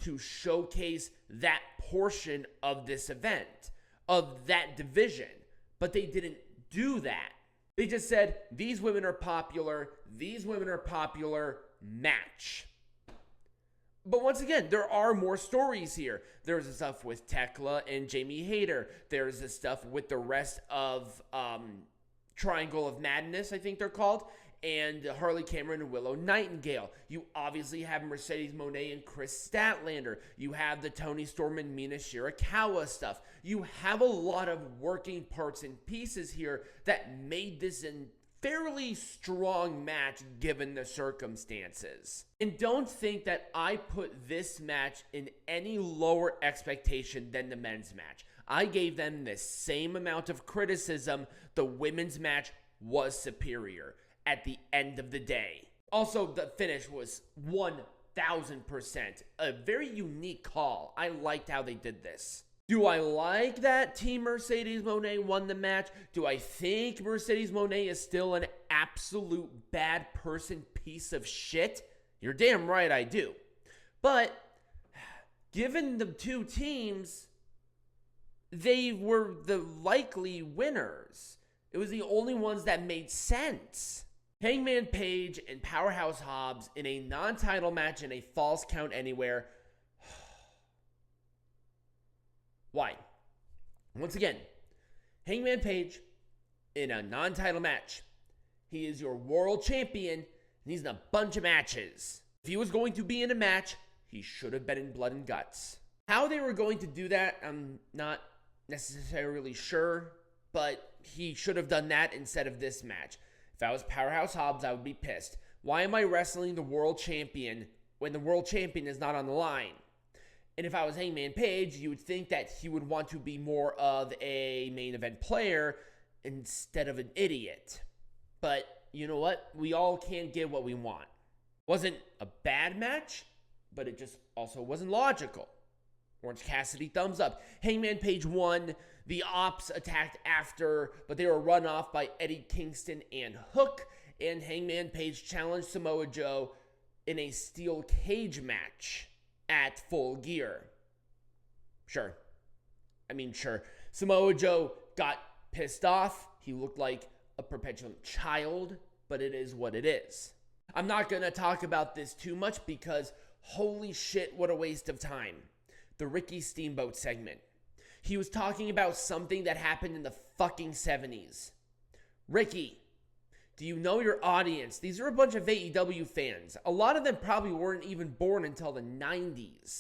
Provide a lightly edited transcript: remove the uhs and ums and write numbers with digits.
to showcase that portion of this event, of that division. But they didn't do that. They just said, these women are popular, match. But once again, there are more stories here. There's the stuff with Tekla and Jamie Hayter. There's the stuff with the rest of Triangle of Madness, I think they're called, and Harley Cameron and Willow Nightingale. You obviously have Mercedes Moné and Chris Statlander. You have the Toni Storm and Mina Shirakawa stuff. You have a lot of working parts and pieces here that made this a fairly strong match given the circumstances. And don't think that I put this match in any lower expectation than the men's match. I gave them the same amount of criticism. The women's match was superior at the end of the day. Also, the finish was 1,000% a very unique call. I liked how they did this. Do I like that Team Mercedes Moné won the match? Do I think Mercedes Moné is still an absolute bad person piece of shit? You're damn right I do. But given the two teams, they were the likely winners. It was the only ones that made sense. Hangman Page and Powerhouse Hobbs in a non-title match in a Falls Count Anywhere. Why? Once again, Hangman Page in a non-title match. He is your world champion, and he's in a bunch of matches. If he was going to be in a match, he should have been in Blood and Guts. How they were going to do that, I'm not necessarily sure, but he should have done that instead of this match. If I was Powerhouse Hobbs, I would be pissed. Why am I wrestling the world champion when the world champion is not on the line? And if I was Hangman Page, you would think that he would want to be more of a main event player instead of an idiot. But you know what? We all can't get what we want. Wasn't a bad match, but it just also wasn't logical. Orange Cassidy, thumbs up. Hangman Page won. The Ops attacked after, but they were run off by Eddie Kingston and Hook. And Hangman Page challenged Samoa Joe in a steel cage match at Full Gear. Sure. Samoa Joe got pissed off. He looked like a perpetual child, but it is what it is. I'm not going to talk about this too much because holy shit, what a waste of time. The Ricky Steamboat segment. He was talking about something that happened in the fucking 70s. Ricky, do you know your audience? These are a bunch of AEW fans. A lot of them probably weren't even born until the 90s.